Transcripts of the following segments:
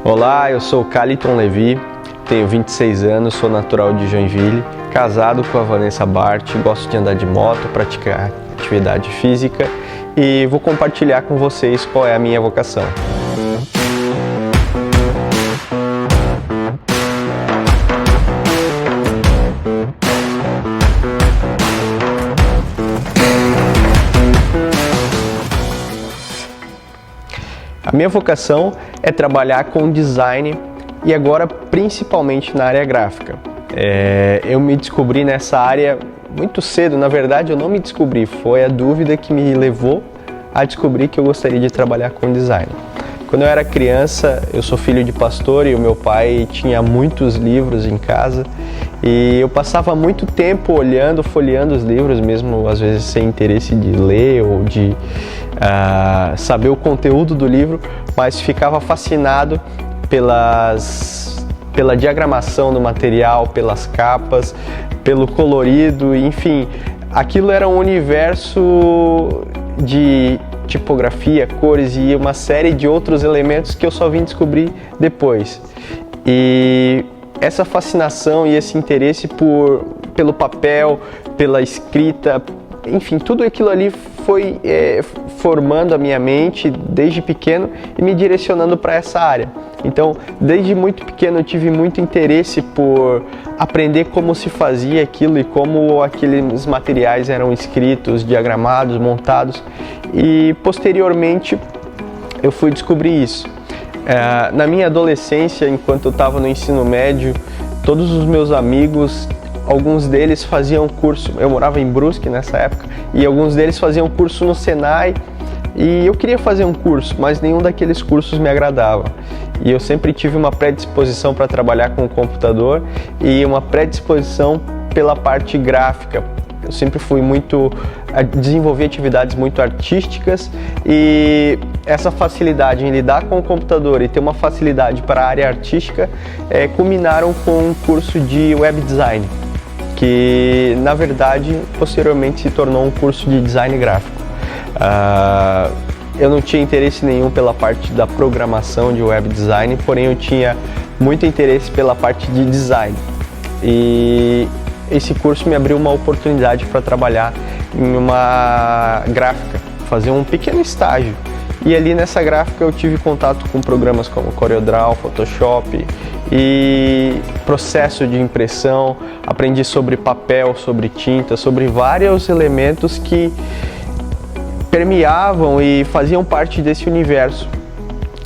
Olá, eu sou o Caliton Levi, tenho 26 anos, sou natural de Joinville, casado com a Vanessa Bart, gosto de andar de moto, praticar atividade física e vou compartilhar com vocês qual é a minha vocação. A minha vocação é trabalhar com design e agora principalmente na área gráfica. Eu me descobri nessa área muito cedo, na verdade eu não me descobri, foi a dúvida que me levou a descobrir que eu gostaria de trabalhar com design. Quando eu era criança, eu sou filho de pastor e o meu pai tinha muitos livros em casa e eu passava muito tempo olhando, folheando os livros, mesmo às vezes sem interesse de ler ou de saber o conteúdo do livro, mas ficava fascinado pela diagramação do material, pelas capas, pelo colorido, enfim, aquilo era um universo de tipografia, cores e uma série de outros elementos que eu só vim descobrir depois. E essa fascinação e esse interesse pelo papel, pela escrita, enfim, tudo aquilo ali foi formando a minha mente desde pequeno e me direcionando para essa área. Então, desde muito pequeno eu tive muito interesse por aprender como se fazia aquilo e como aqueles materiais eram escritos, diagramados, montados, e posteriormente eu fui descobrir isso. Na minha adolescência, enquanto eu estava no ensino médio, todos os meus amigos, alguns deles faziam curso, eu morava em Brusque nessa época, e alguns deles faziam curso no Senai, e eu queria fazer um curso, mas nenhum daqueles cursos me agradava. E eu sempre tive uma predisposição para trabalhar com o computador e uma predisposição pela parte gráfica. Eu sempre fui desenvolvi atividades muito artísticas e essa facilidade em lidar com o computador e ter uma facilidade para a área artística culminaram com um curso de web design, que na verdade posteriormente se tornou um curso de design gráfico. Eu não tinha interesse nenhum pela parte da programação de web design, porém eu tinha muito interesse pela parte de design. E esse curso me abriu uma oportunidade para trabalhar em uma gráfica, fazer um pequeno estágio. E ali nessa gráfica eu tive contato com programas como CorelDRAW, Photoshop e processo de impressão. Aprendi sobre papel, sobre tinta, sobre vários elementos que permeavam e faziam parte desse universo.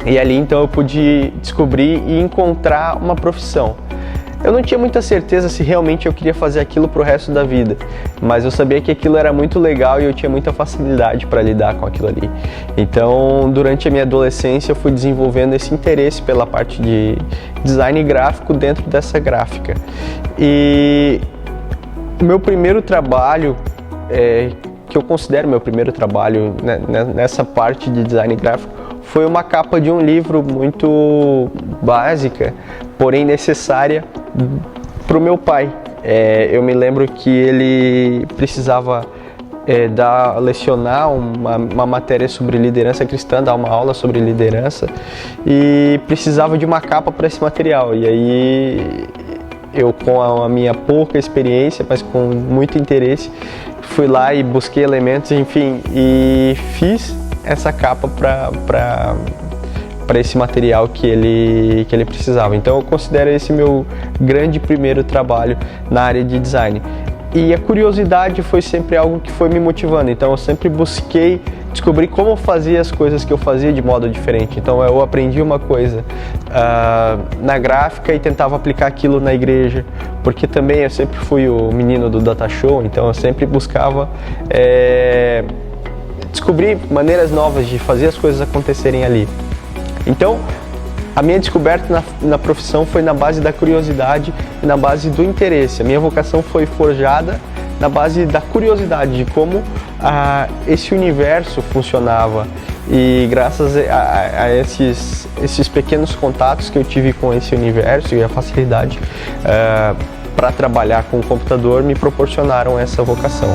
E ali então eu pude descobrir e encontrar uma profissão. Eu não tinha muita certeza se realmente eu queria fazer aquilo pro resto da vida, mas eu sabia que aquilo era muito legal e eu tinha muita facilidade para lidar com aquilo ali. Então, durante a minha adolescência, eu fui desenvolvendo esse interesse pela parte de design gráfico dentro dessa gráfica. E o meu primeiro trabalho, que eu considero meu primeiro trabalho nessa parte de design gráfico, foi uma capa de um livro muito básica, porém necessária para o meu pai. Eu me lembro que ele precisava lecionar uma matéria sobre liderança cristã, dar uma aula sobre liderança e precisava de uma capa para esse material. E aí eu, com a minha pouca experiência, mas com muito interesse, fui lá e busquei elementos, enfim, e fiz essa capa para esse material que ele precisava. Então eu considero esse meu grande primeiro trabalho na área de design. E a curiosidade foi sempre algo que foi me motivando, então eu sempre busquei descobrir como fazer as coisas que eu fazia de modo diferente. Então eu aprendi uma coisa na gráfica e tentava aplicar aquilo na igreja, porque também eu sempre fui o menino do data show, então eu sempre buscava descobrir maneiras novas de fazer as coisas acontecerem ali. Então, a minha descoberta na profissão foi na base da curiosidade e na base do interesse. A minha vocação foi forjada na base da curiosidade de como esse universo funcionava. E graças a esses pequenos contatos que eu tive com esse universo e a facilidade para trabalhar com o computador me proporcionaram essa vocação.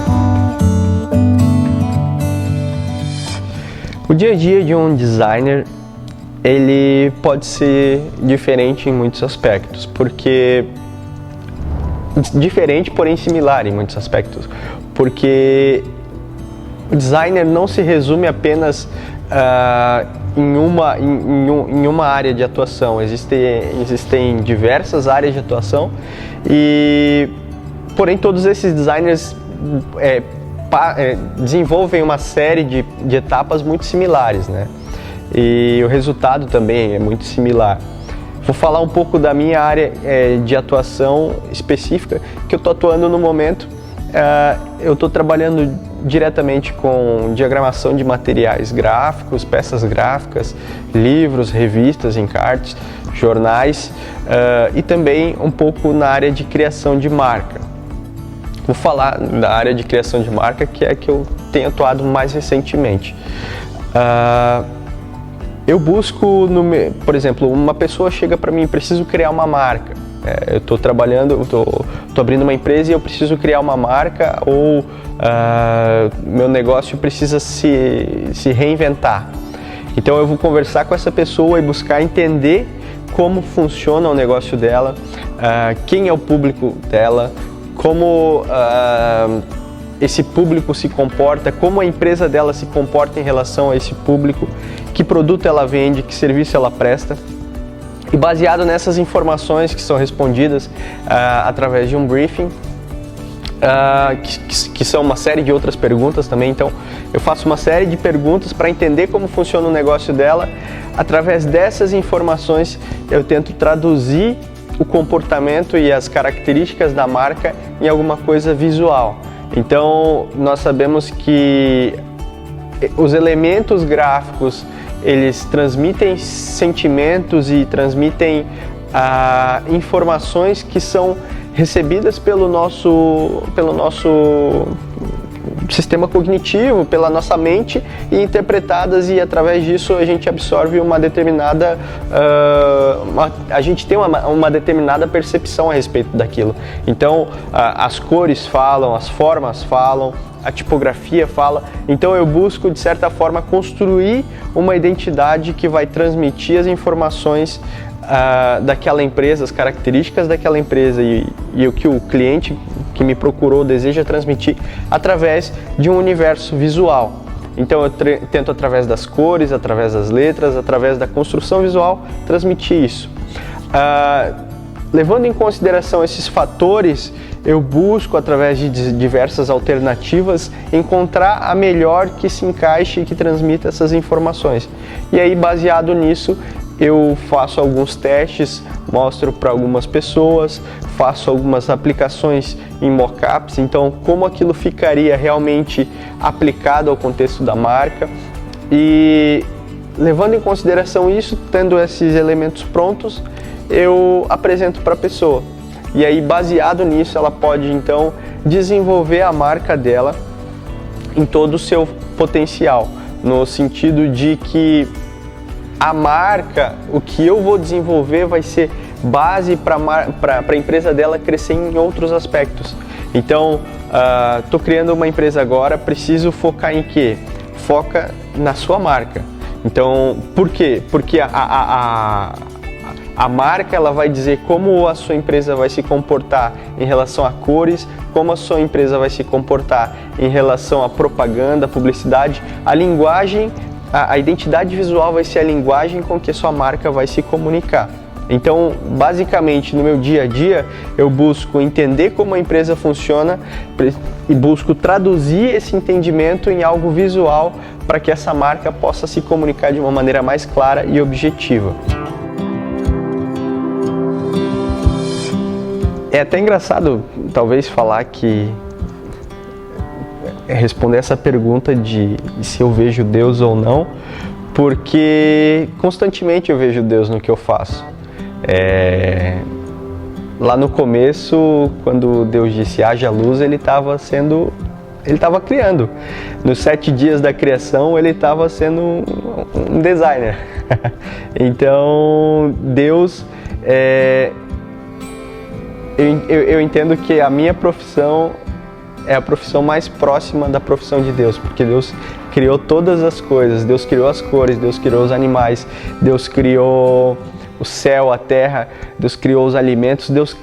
O dia a dia de um designer ele pode ser diferente em muitos aspectos, porque diferente, porém similar em muitos aspectos, porque o designer não se resume apenas em uma área de atuação. Existem diversas áreas de atuação porém todos esses designers desenvolvem uma série de etapas muito similares, né? E o resultado também é muito similar. Vou falar um pouco da minha área de atuação específica, que eu estou atuando no momento. Eu estou trabalhando diretamente com diagramação de materiais gráficos, peças gráficas, livros, revistas, encartes, jornais e também um pouco na área de criação de marca. Vou falar da área de criação de marca, que é a que eu tenho atuado mais recentemente. Eu busco, por exemplo, uma pessoa chega para mim, preciso criar uma marca. Eu estou trabalhando, estou abrindo uma empresa e eu preciso criar uma marca, ou meu negócio precisa se reinventar. Então eu vou conversar com essa pessoa e buscar entender como funciona o negócio dela, quem é o público dela, como esse público se comporta, como a empresa dela se comporta em relação a esse público, que produto ela vende, que serviço ela presta. E baseado nessas informações que são respondidas através de um briefing, que são uma série de outras perguntas também, então eu faço uma série de perguntas para entender como funciona o negócio dela. Através dessas informações eu tento traduzir o comportamento e as características da marca em alguma coisa visual. Então nós sabemos que os elementos gráficos, eles transmitem sentimentos e transmitem informações que são recebidas pelo nosso sistema cognitivo, pela nossa mente, e interpretadas, e através disso a gente absorve uma determinada a gente tem uma determinada percepção a respeito daquilo. Então as cores falam, as formas falam, a tipografia fala. Então eu busco, de certa forma, construir uma identidade que vai transmitir as informações daquela empresa, as características daquela empresa e o que o cliente que me procurou deseja transmitir através de um universo visual. Então eu tento, através das cores, através das letras, através da construção visual, transmitir isso. Levando em consideração esses fatores, eu busco, através de diversas alternativas, encontrar a melhor que se encaixe e que transmita essas informações. E aí, baseado nisso, eu faço alguns testes, mostro para algumas pessoas, faço algumas aplicações em mockups, então como aquilo ficaria realmente aplicado ao contexto da marca. E levando em consideração isso, tendo esses elementos prontos, eu apresento para a pessoa. E aí, baseado nisso, ela pode então desenvolver a marca dela em todo o seu potencial, no sentido de que a marca, o que eu vou desenvolver, vai ser base para a empresa dela crescer em outros aspectos. Então, estou criando uma empresa agora, preciso focar em quê? Foca na sua marca. Então, por quê? Porque a marca, ela vai dizer como a sua empresa vai se comportar em relação a cores, como a sua empresa vai se comportar em relação à propaganda, publicidade. A linguagem, a identidade visual vai ser a linguagem com que a sua marca vai se comunicar. Então, basicamente, no meu dia a dia, eu busco entender como a empresa funciona e busco traduzir esse entendimento em algo visual para que essa marca possa se comunicar de uma maneira mais clara e objetiva. É até engraçado, talvez, falar que responder essa pergunta de se eu vejo Deus ou não, porque constantemente eu vejo Deus no que eu faço. Lá no começo, quando Deus disse haja luz, ele estava criando. Nos 7 dias da criação, ele estava sendo um designer. Então, Deus, eu entendo que a minha profissão é a profissão mais próxima da profissão de Deus, porque Deus criou todas as coisas, Deus criou as cores, Deus criou os animais, Deus criou o céu, a terra, Deus criou os alimentos, Deus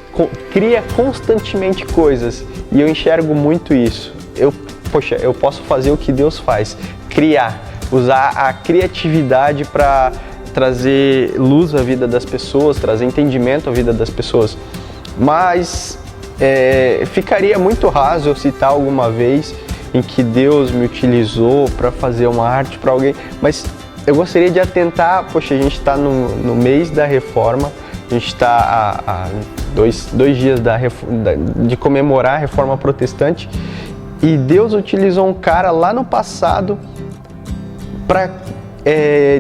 cria constantemente coisas, e eu enxergo muito isso. Eu posso fazer o que Deus faz, criar, usar a criatividade para trazer luz à vida das pessoas, trazer entendimento à vida das pessoas. Mas ficaria muito raso eu citar alguma vez em que Deus me utilizou para fazer uma arte para alguém, mas eu gostaria de atentar, a gente está no mês da Reforma, a gente está há dois dias de comemorar a Reforma Protestante, e Deus utilizou um cara lá no passado para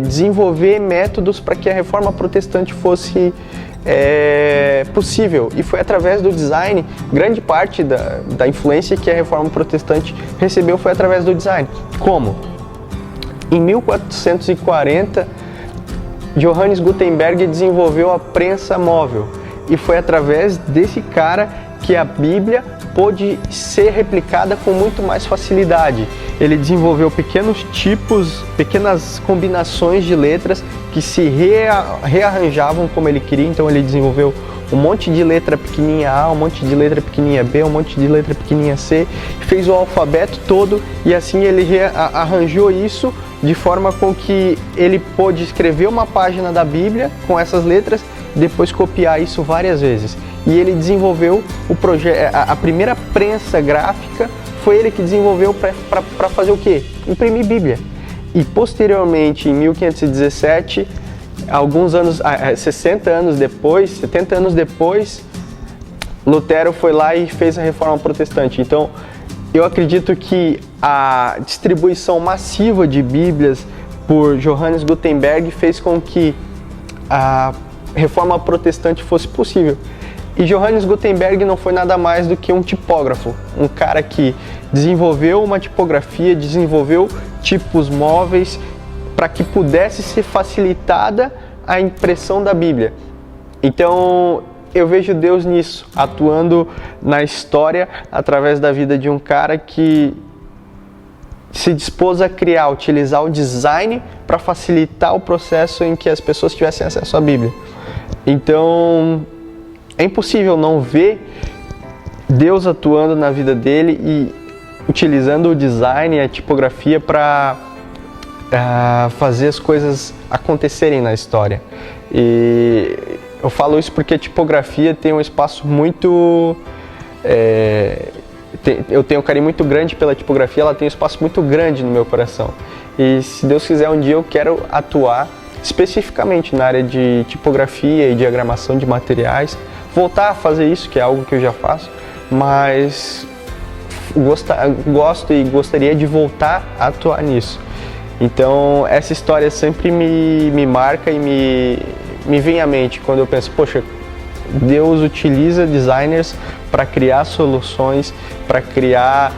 desenvolver métodos para que a Reforma Protestante fosse possível, e foi através do design. Grande parte da influência que a Reforma Protestante recebeu foi através do design. Como? Em 1440, Johannes Gutenberg desenvolveu a prensa móvel, e foi através desse cara que a Bíblia pôde ser replicada com muito mais facilidade. Ele desenvolveu pequenos tipos, pequenas combinações de letras que se rearranjavam como ele queria. Então ele desenvolveu um monte de letra pequenininha A, um monte de letra pequenininha B, um monte de letra pequenininha C, fez o alfabeto todo, e assim ele arranjou isso de forma com que ele pôde escrever uma página da Bíblia com essas letras, depois copiar isso várias vezes. E ele desenvolveu a primeira prensa gráfica, foi ele que desenvolveu para fazer o quê? Imprimir Bíblia. E posteriormente, em 1517, 70 anos depois, Lutero foi lá e fez a Reforma Protestante. Então, eu acredito que a distribuição massiva de Bíblias por Johannes Gutenberg fez com que a Reforma Protestante fosse possível. E Johannes Gutenberg não foi nada mais do que um tipógrafo, um cara que desenvolveu uma tipografia, desenvolveu tipos móveis para que pudesse ser facilitada a impressão da Bíblia. Então, eu vejo Deus nisso, atuando na história através da vida de um cara que se dispôs a criar, utilizar o design para facilitar o processo em que as pessoas tivessem acesso à Bíblia. Então, é impossível não ver Deus atuando na vida dele e utilizando o design e a tipografia para fazer as coisas acontecerem na história. E eu falo isso porque a tipografia tem um espaço muito... eu tenho um carinho muito grande pela tipografia, ela tem um espaço muito grande no meu coração. E se Deus quiser, um dia eu quero atuar especificamente na área de tipografia e diagramação de materiais, voltar a fazer isso, que é algo que eu já faço, mas gosto e gostaria de voltar a atuar nisso. Então essa história sempre me marca e me vem à mente quando eu penso, poxa, Deus utiliza designers para criar soluções, para criar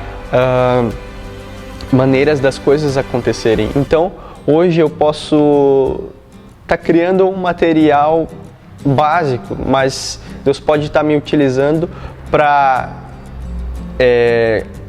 maneiras das coisas acontecerem. Então hoje eu posso estar criando um material básico, mas Deus pode estar me utilizando para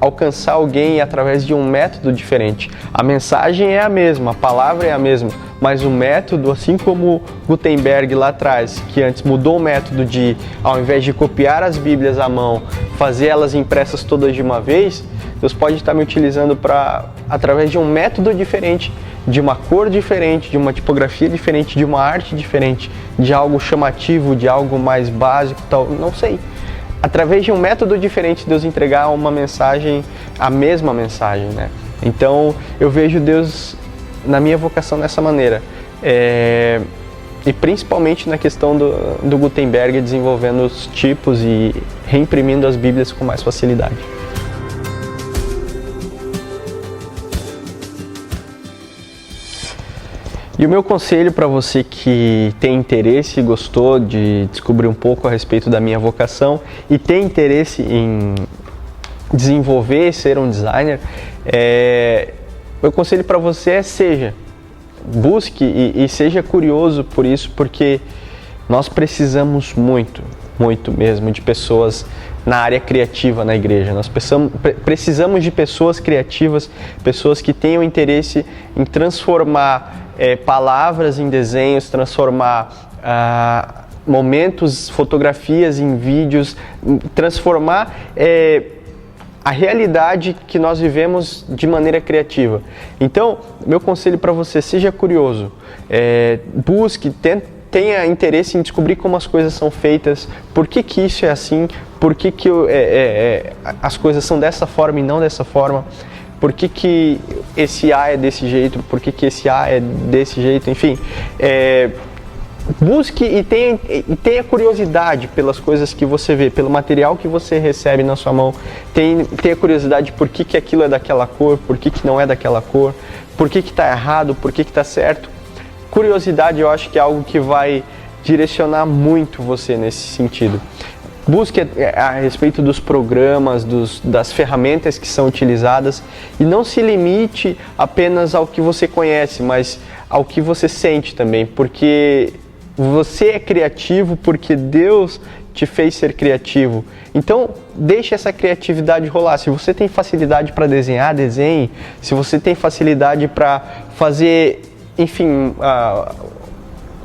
alcançar alguém através de um método diferente. A mensagem é a mesma, a palavra é a mesma, mas o método, assim como Gutenberg lá atrás, que antes mudou o método de, ao invés de copiar as Bíblias à mão, fazer elas impressas todas de uma vez, Deus pode estar me utilizando para, através de um método diferente, de uma cor diferente, de uma tipografia diferente, de uma arte diferente, de algo chamativo, de algo mais básico, tal, não sei. Através de um método diferente, Deus entregar uma mensagem, a mesma mensagem, né? Então, eu vejo Deus na minha vocação dessa maneira. E principalmente na questão do Gutenberg, desenvolvendo os tipos e reimprimindo as Bíblias com mais facilidade. E o meu conselho para você que tem interesse e gostou de descobrir um pouco a respeito da minha vocação e tem interesse em desenvolver e ser um designer, meu conselho para você é busque e seja curioso por isso, porque nós precisamos muito, muito mesmo de pessoas na área criativa na igreja. Nós precisamos de pessoas criativas, pessoas que tenham interesse em transformar palavras em desenhos, transformar momentos, fotografias em vídeos, transformar a realidade que nós vivemos de maneira criativa. Então, meu conselho para você, seja curioso, busque, tenha interesse em descobrir como as coisas são feitas, por que isso é assim, por que as coisas são dessa forma e não dessa forma, por que esse A é desse jeito, por que esse A é desse jeito, enfim. Busque e tenha curiosidade pelas coisas que você vê, pelo material que você recebe na sua mão. Tenha curiosidade por que aquilo é daquela cor, por que não é daquela cor, por que está errado, por que está certo. Curiosidade, eu acho que é algo que vai direcionar muito você nesse sentido. Busque a respeito dos programas, das ferramentas que são utilizadas e não se limite apenas ao que você conhece, mas ao que você sente também, porque você é criativo porque Deus te fez ser criativo. Então, deixe essa criatividade rolar. Se você tem facilidade para desenhar, desenhe. Se você tem facilidade para fazer, enfim,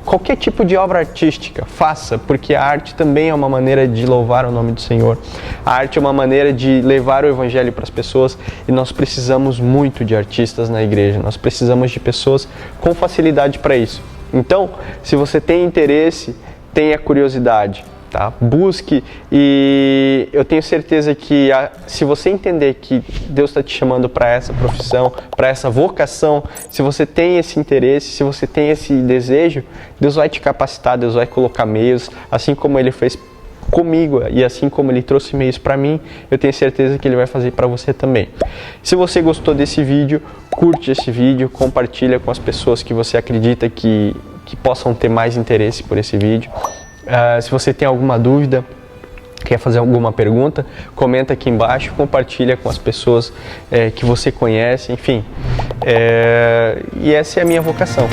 qualquer tipo de obra artística, faça, porque a arte também é uma maneira de louvar o nome do Senhor. A arte é uma maneira de levar o evangelho para as pessoas e nós precisamos muito de artistas na igreja. Nós precisamos de pessoas com facilidade para isso. Então, se você tem interesse, tenha curiosidade, tá? Busque, e eu tenho certeza que se você entender que Deus está te chamando para essa profissão, para essa vocação, se você tem esse interesse, se você tem esse desejo, Deus vai te capacitar, Deus vai colocar meios, assim como Ele fez comigo e assim como Ele trouxe meios para mim, eu tenho certeza que Ele vai fazer para você também. Se você gostou desse vídeo, curte esse vídeo, compartilha com as pessoas que você acredita que possam ter mais interesse por esse vídeo. Se você tem alguma dúvida, quer fazer alguma pergunta, comenta aqui embaixo, compartilha com as pessoas que você conhece, enfim. E essa é a minha vocação.